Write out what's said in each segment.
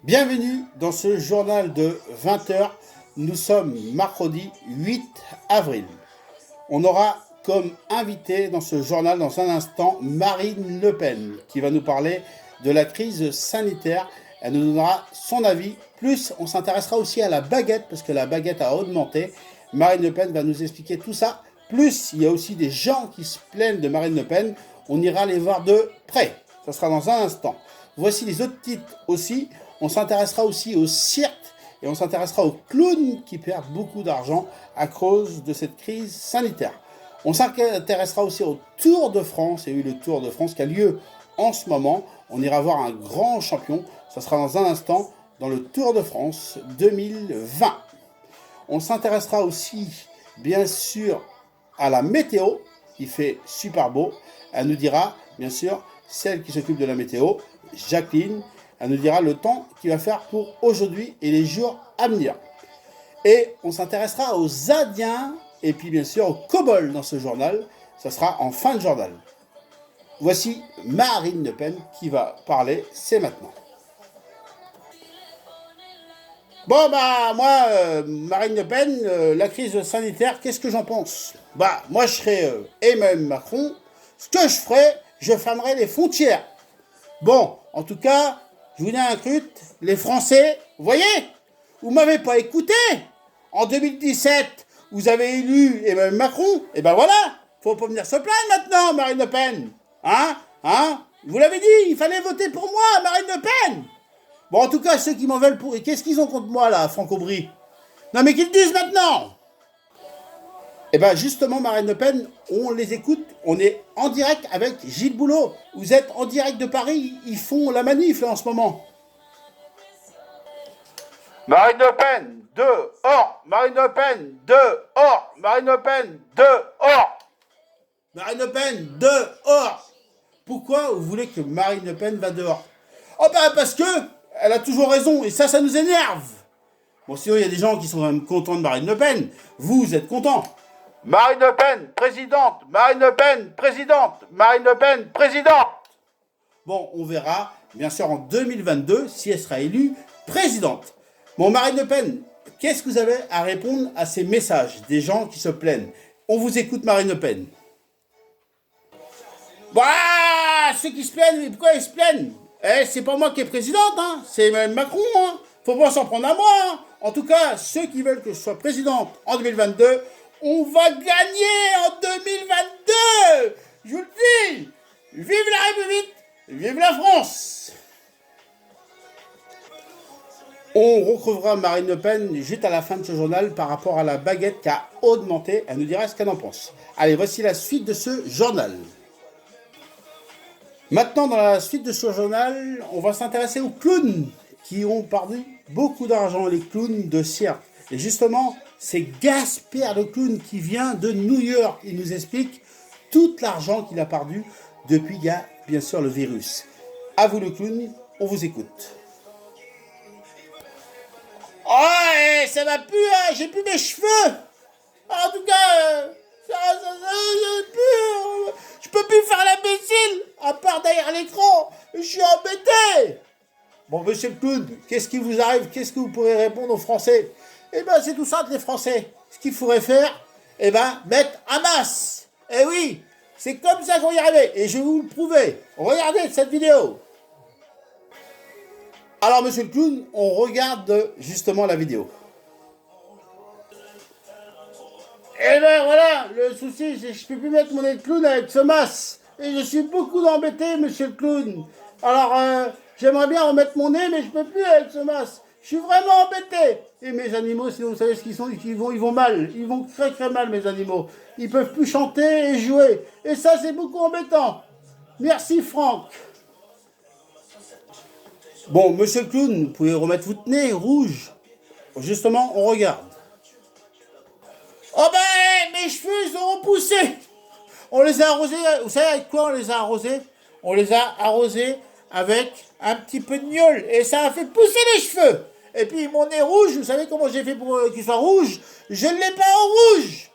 Bienvenue dans ce journal de 20 heures. Nous sommes mercredi 8 avril. On aura comme invité dans ce journal dans un instant Marine Le Pen qui va nous parler de la crise sanitaire. Elle nous donnera son avis. Plus on s'intéressera aussi à la baguette parce que la baguette a augmenté. Marine Le Pen va nous expliquer tout ça. Plus il y a aussi des gens qui se plaignent de Marine Le Pen. On ira les voir de près. Ça sera dans un instant. Voici les autres titres aussi. On s'intéressera aussi au cirque et on s'intéressera aux clowns qui perdent beaucoup d'argent à cause de cette crise sanitaire. On s'intéressera aussi au Tour de France. Il y a eu le Tour de France qui a lieu en ce moment. On ira voir un grand champion. Ça sera dans un instant dans le Tour de France 2020. On s'intéressera aussi, bien sûr, à la météo. Il fait super beau. Elle nous dira, bien sûr, celle qui s'occupe de la météo, Jacqueline. Elle nous dira le temps qu'il va faire pour aujourd'hui et les jours à venir. Et on s'intéressera aux Indiens et puis bien sûr aux Kobolds dans ce journal. Ça sera en fin de journal. Voici Marine Le Pen qui va parler, c'est maintenant. Bon bah moi, Marine Le Pen, la crise sanitaire, qu'est-ce que j'en pense? Bah moi je serais Emmanuel Macron. Ce que je ferais, je fermerais les frontières. Bon, en tout cas, je vous dis un truc, les Français, vous voyez, vous m'avez pas écouté. En 2017, vous avez élu Emmanuel Macron, et ben voilà, faut pas venir se plaindre maintenant, Marine Le Pen. Hein vous l'avez dit, il fallait voter pour moi, Marine Le Pen. Bon, en tout cas, ceux qui m'en veulent pour... Et qu'est-ce qu'ils ont contre moi, là, Franco-Brie? Non, mais qu'ils le disent maintenant. Eh bien, justement, Marine Le Pen, on les écoute. On est en direct avec Gilles Boulot. Vous êtes en direct de Paris. Ils font la manif, là, en ce moment. Marine Le Pen, dehors. Marine Le Pen, dehors. Marine Le Pen, dehors. Marine Le Pen, dehors. Pourquoi vous voulez que Marine Le Pen va dehors? Oh, ben, parce que elle a toujours raison. Et ça nous énerve. Bon, sinon, il y a des gens qui sont quand même contents de Marine Le Pen. Vous êtes contents. Marine Le Pen, présidente. Marine Le Pen, présidente. Marine Le Pen, présidente. Bon, on verra, bien sûr, en 2022, si elle sera élue présidente. Bon, Marine Le Pen, qu'est-ce que vous avez à répondre à ces messages des gens qui se plaignent? On vous écoute, Marine Le Pen. Bah, ceux qui se plaignent, mais pourquoi ils se plaignent? C'est pas moi qui est présidente, hein. C'est Emmanuel Macron, hein. Faut pas s'en prendre à moi, hein. En tout cas, ceux qui veulent que je sois présidente en 2022, on va gagner en 2022. Je vous le dis. Vive la République, vive la France. On retrouvera Marine Le Pen juste à la fin de ce journal par rapport à la baguette qui a augmenté. Elle nous dira ce qu'elle en pense. Allez, voici la suite de ce journal. Maintenant, dans la suite de ce journal, on va s'intéresser aux clowns qui ont perdu beaucoup d'argent, les clowns de cirque. Et justement, c'est Gasper le clown qui vient de New York. Il nous explique tout l'argent qu'il a perdu depuis qu'il y a bien sûr le virus. À vous le clown, on vous écoute. Oh, ça va plus, hein, j'ai plus mes cheveux. En tout cas, je peux plus faire l'imbécile, à part derrière l'écran. Je suis embêté. Bon, monsieur le clown, qu'est-ce qui vous arrive? Qu'est-ce que vous pourrez répondre aux Français? Eh ben, c'est tout simple, les Français. Ce qu'il faudrait faire, eh ben, mettre un masque. Eh oui, c'est comme ça qu'on y arrivait. Et je vais vous le prouver. Regardez cette vidéo. Alors, monsieur le clown, on regarde justement la vidéo. Eh ben voilà, le souci, c'est que je peux plus mettre mon nez de clown avec ce masque. Et je suis beaucoup embêté, monsieur le clown. Alors, j'aimerais bien remettre mon nez, mais je peux plus avec ce masque. Je suis vraiment embêté. Et mes animaux, sinon vous savez ce qu'ils sont, ils vont mal. Ils vont très très mal, mes animaux. Ils peuvent plus chanter et jouer. Et ça, c'est beaucoup embêtant. Merci, Franck. Bon, monsieur le clown, vous pouvez remettre votre nez rouge. Justement, on regarde. Oh ben, mes cheveux, ils ont repoussé. On les a arrosés, vous savez avec quoi on les a arrosés? On les a arrosés avec un petit peu de gnôle. Et ça a fait pousser les cheveux. Et puis mon nez rouge, vous savez comment j'ai fait pour qu'il soit rouge? Je ne l'ai pas en rouge.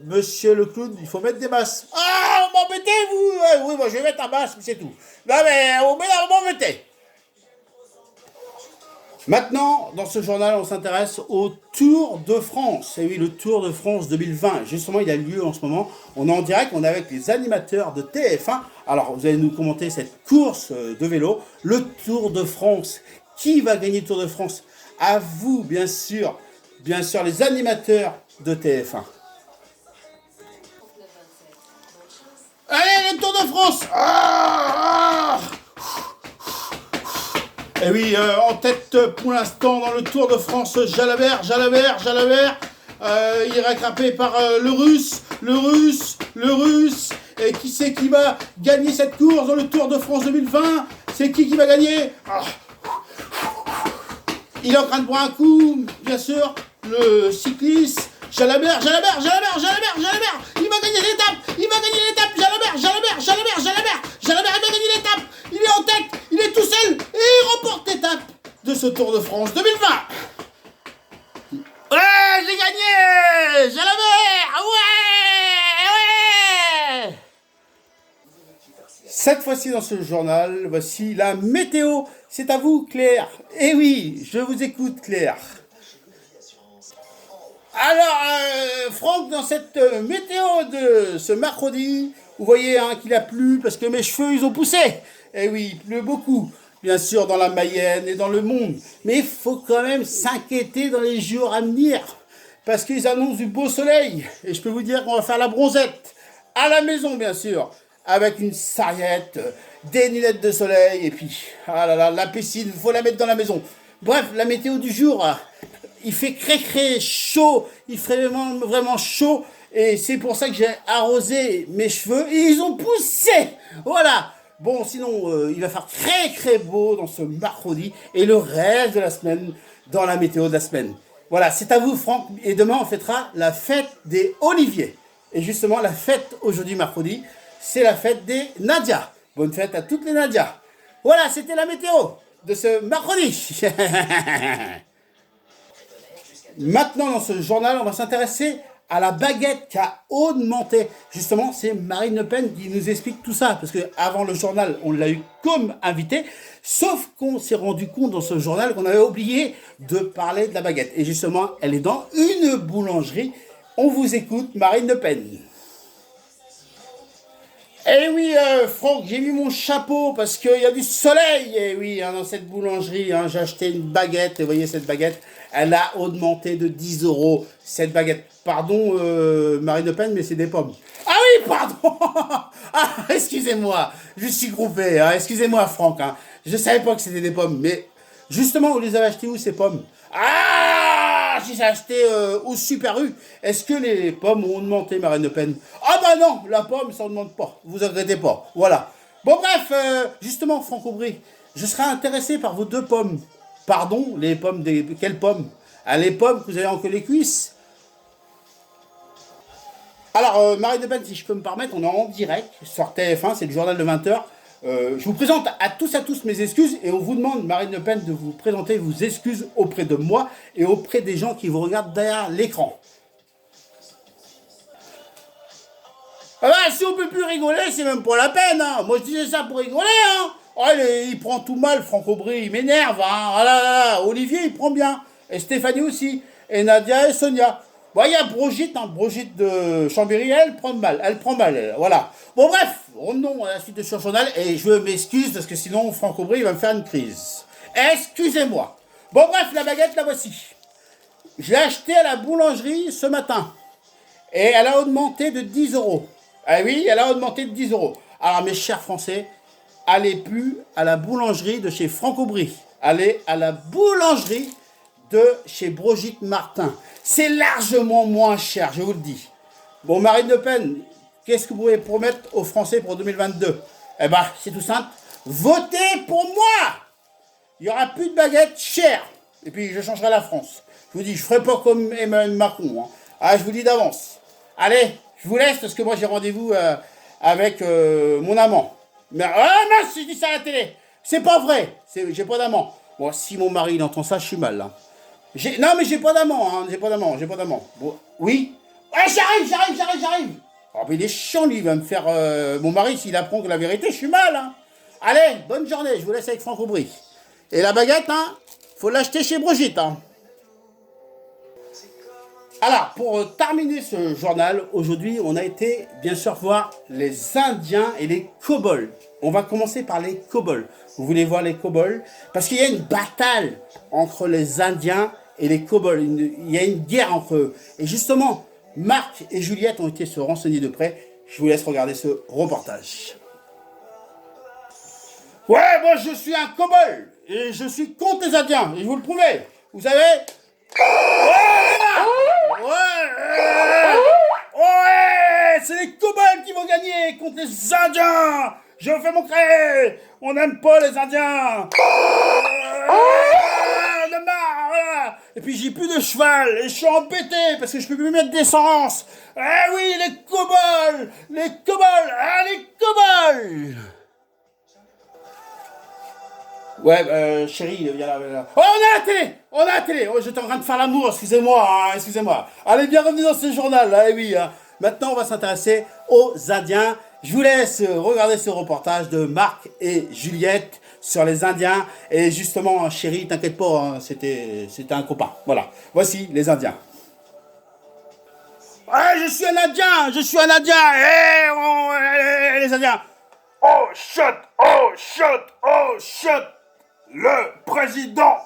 Monsieur le clown, il faut mettre des masques. Ah, vous m'embêtez, vous? Oui, moi je vais mettre un masque, c'est tout. Non mais, vous m'embêtez. Maintenant, dans ce journal, on s'intéresse au Tour de France. Et oui, le Tour de France 2020. Justement, il a lieu en ce moment. On est en direct, on est avec les animateurs de TF1. Alors, vous allez nous commenter cette course de vélo, le Tour de France. Qui va gagner le Tour de France? À vous, bien sûr, les animateurs de TF1. Allez, le Tour de France! Et oui, en tête pour l'instant dans le Tour de France, Jalabert. Il est rattrapé par le russe. Et qui c'est qui va gagner cette course dans le Tour de France 2020? C'est qui va gagner? Il est en train de boire un coup, bien sûr, le cycliste. Jalabert. Il va gagner l'étape. Jalabert, il va gagner l'étape. Il est en tête, il est tout seul et il remporte l'étape de ce Tour de France 2020. Ouais, j'ai gagné, Jalabert, ouais. Cette fois-ci dans ce journal, voici la météo. C'est à vous, Claire. Eh oui, je vous écoute, Claire. Alors, Franck, dans cette météo de ce mercredi, vous voyez qu'il a plu parce que mes cheveux, ils ont poussé. Eh oui, il pleut beaucoup, bien sûr, dans la Mayenne et dans le monde. Mais il faut quand même s'inquiéter dans les jours à venir parce qu'ils annoncent du beau soleil. Et je peux vous dire qu'on va faire la bronzette à la maison, bien sûr, avec une sarriette, des lunettes de soleil et puis, la piscine, il faut la mettre dans la maison. Bref, la météo du jour... Il fait cré chaud, il fait vraiment chaud et c'est pour ça que j'ai arrosé mes cheveux et ils ont poussé. Voilà. Bon, sinon, il va faire très beau dans ce mercredi et le reste de la semaine dans la météo de la semaine. Voilà, c'est à vous, Franck. Et demain, on fêtera la fête des Oliviers. Et justement, la fête aujourd'hui, mercredi, c'est la fête des Nadia. Bonne fête à toutes les Nadia. Voilà, c'était la météo de ce mercredi. Maintenant, dans ce journal, on va s'intéresser à la baguette qui a augmenté. Justement, c'est Marine Le Pen qui nous explique tout ça. Parce qu'avant le journal, on l'a eu comme invité. Sauf qu'on s'est rendu compte dans ce journal qu'on avait oublié de parler de la baguette. Et justement, elle est dans une boulangerie. On vous écoute, Marine Le Pen. Eh oui, Franck, j'ai mis mon chapeau parce qu'il y a du soleil. Eh oui, dans cette boulangerie, j'ai acheté une baguette. Et vous voyez, cette baguette, elle a augmenté de 10 euros. Cette baguette, pardon, Marine Le Pen, mais c'est des pommes. Ah oui, pardon. Excusez-moi, je suis groupé. Excusez-moi, Franck. Je savais pas que c'était des pommes. Mais justement, vous les avez achetées où, ces pommes? Je les ai achetées au Super U. Est-ce que les pommes ont augmenté, Marine Le Pen? Ah bah non, la pomme, ça n'augmente pas. Vous inquiétez pas. Voilà. Bon bref, justement, Franck Aubry, je serais intéressé par vos deux pommes. Pardon, les pommes des... Quelles pommes? Les pommes que vous avez entre les cuisses. Alors, Marine Le Pen, si je peux me permettre, on est en direct sur TF1, c'est le journal de 20h. Je vous présente à tous mes excuses et on vous demande, Marine Le Pen, de vous présenter vos excuses auprès de moi et auprès des gens qui vous regardent derrière l'écran. Ah bah, si on peut plus rigoler, c'est même pas la peine. Moi, je disais ça pour rigoler. Il prend tout mal, Franck Aubry, il m'énerve. Olivier, il prend bien. Et Stéphanie aussi. Et Nadia et Sonia. Bon, il y a Brigitte de Chambéry, elle prend mal, voilà. Bon, bref, revenons à la suite de ce journal, et je m'excuse, parce que sinon, Franck Aubry, il va me faire une crise. Excusez-moi. Bon, bref, la baguette, la voici. Je l'ai achetée à la boulangerie ce matin, et elle a augmenté de 10 euros. Ah oui, elle a augmenté de 10 euros. Alors, mes chers Français, allez plus à la boulangerie de chez Franck Aubry. Allez à la boulangerie de chez Brigitte Martin. C'est largement moins cher, je vous le dis. Bon, Marine Le Pen, qu'est-ce que vous pouvez promettre aux Français pour 2022? Eh ben, c'est tout simple. Votez pour moi! Il n'y aura plus de baguettes chères. Et puis, je changerai la France. Je vous dis, je ne ferai pas comme Emmanuel Macron. Je vous dis d'avance. Allez, je vous laisse parce que moi, j'ai rendez-vous avec mon amant. Mais, mince, je dis ça à la télé. C'est pas vrai. J'ai pas d'amant. Bon, si mon mari il entend ça, je suis mal, là. Non, mais j'ai pas d'amant, j'ai pas d'amant. Bon, oui. Ouais, j'arrive. Oh, mais il est chiant, lui, il va me faire... mon mari, s'il apprend que la vérité, je suis mal, Allez, bonne journée, je vous laisse avec Franck Aubry. Et la baguette, faut l'acheter chez Brigitte. Hein. Alors, pour terminer ce journal, aujourd'hui, on a été, bien sûr, voir les Indiens et les Kobolds. On va commencer par les Kobolds. Vous voulez voir les Kobolds? Parce qu'il y a une bataille entre les Indiens et les Kobolds. Il y a une guerre entre eux. Et justement, Marc et Juliette ont été se renseigner de près. Je vous laisse regarder ce reportage. Ouais, moi je suis un Kobold. Et je suis contre les Indiens. Et je vous le prouvez. Vous savez... Ouais, c'est les Kobolds qui vont gagner contre les Indiens. Je fais mon cré. On n'aime pas les Indiens. On en a marre, voilà. Et puis j'ai plus de cheval et je suis embêté parce que je peux plus mettre d'essence. Eh oui, les Kobolds, les Kobolds. Ouais, chérie, viens là, viens là. Oh, on a la télé. Oh, j'étais en train de faire l'amour, excusez-moi. Allez, bienvenue dans ce journal, là, eh oui. Hein. Maintenant, on va s'intéresser aux Indiens. Je vous laisse regarder ce reportage de Marc et Juliette sur les Indiens. Et justement, chérie, t'inquiète pas, hein, c'était un copain. Voilà, voici les Indiens. Ouais, je suis un Indien. Les Indiens. Oh, shut. Le président,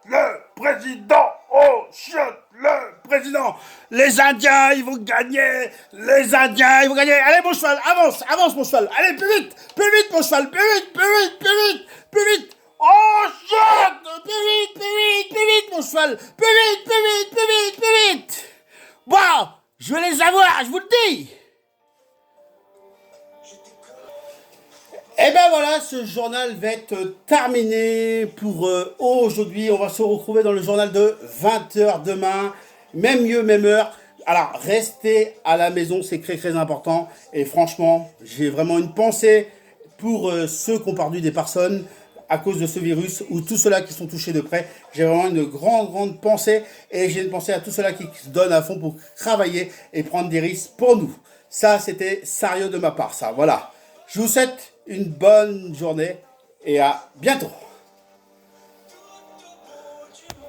le président. Les Indiens, ils vont gagner. Allez, mon cheval, avance, mon cheval. Allez, plus vite, mon cheval, plus vite. Oh, shut, plus vite, mon cheval. Plus vite. Bon, je vais les avoir, je vous le dis. Et ben voilà, ce journal va être terminé pour aujourd'hui. On va se retrouver dans le journal de 20h demain. Même lieu, même heure. Alors, restez à la maison, c'est très important. Et franchement, j'ai vraiment une pensée pour ceux qui ont perdu des personnes à cause de ce virus ou tous ceux-là qui sont touchés de près. J'ai vraiment une grande pensée. Et j'ai une pensée à tous ceux-là qui se donnent à fond pour travailler et prendre des risques pour nous. Ça, c'était sérieux de ma part, ça. Voilà. Je vous souhaite une bonne journée et à bientôt.